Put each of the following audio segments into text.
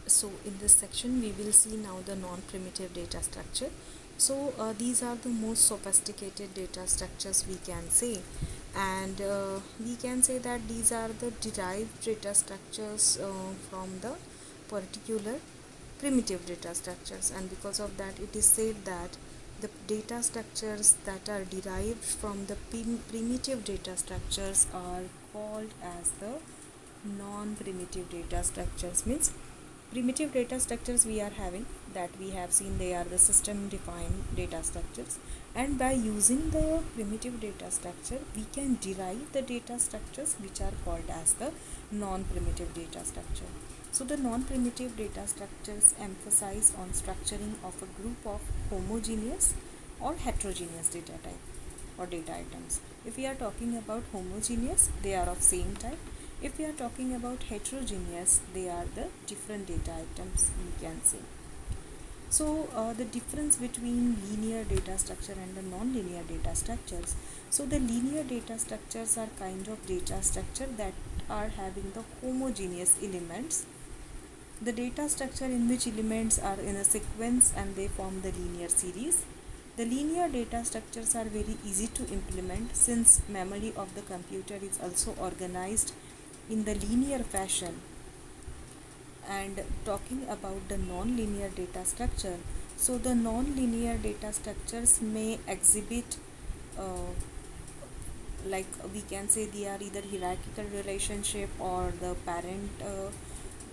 So in this section we will see now the non-primitive data structure. So these are the most sophisticated data structures we can say, and we can say that these are the derived data structures from the particular primitive data structures, and because of that it is said that the data structures that are derived from the primitive data structures are called as the non-primitive data structures. Means primitive data structures we are having, that we have seen they are the system defined data structures, and by using the primitive data structure we can derive the data structures which are called as the non-primitive data structure. So the non-primitive data structures emphasize on structuring of a group of homogeneous or heterogeneous data type or data items. If we are talking about homogeneous, they are of same type. If we are talking about heterogeneous, they are the different data items we can say. So the difference between linear data structure and the non-linear data structures. So the linear data structures are kind of data structure that are having the homogeneous elements, the data structure in which elements are in a sequence and they form the linear series. The linear data structures are very easy to implement since memory of the computer is also organized in the linear fashion. And talking about the non-linear data structure, so the non-linear data structures may exhibit like we can say they are either hierarchical relationship or the parent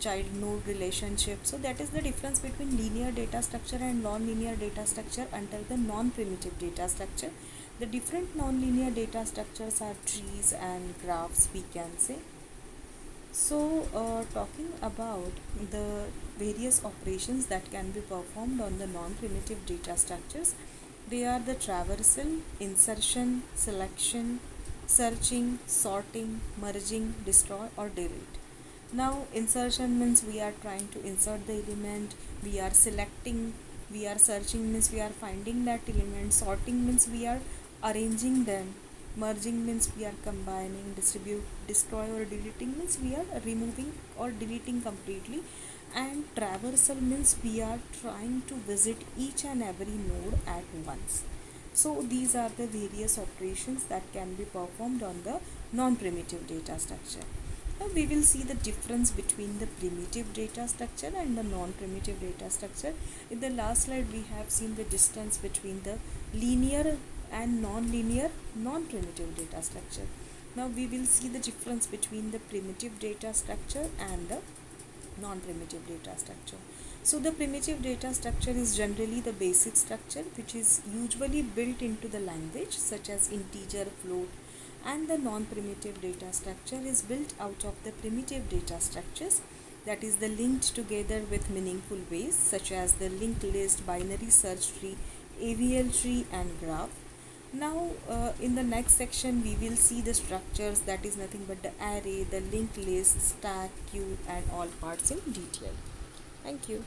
child node relationship. So that is the difference between linear data structure and non-linear data structure under the non-primitive data structure. The different non-linear data structures are trees and graphs we can say. So talking about the various operations that can be performed on the non-primitive data structures, they are the traversal, insertion, selection, searching, sorting, merging, destroy or delete. Now insertion means we are trying to insert the element, we are selecting, we are searching means we are finding that element, sorting means we are arranging them, merging means we are combining, destroy or deleting means we are removing or deleting completely, and traversal means we are trying to visit each and every node at once. So these are the various operations that can be performed on the non-primitive data structure. Now we will see the difference between the primitive data structure and the non-primitive data structure. In the last slide we have seen the distance between the linear and non-linear non-primitive data structure. Now we will see the difference between the primitive data structure and the non-primitive data structure. So the primitive data structure is generally the basic structure which is usually built into the language such as integer, float, and the non-primitive data structure is built out of the primitive data structures, that is the linked together with meaningful ways such as the linked list, binary search tree, AVL tree and graph. Now in the next section we will see the structures, that is nothing but the array, the linked list, stack, queue and all parts in detail. Thank you.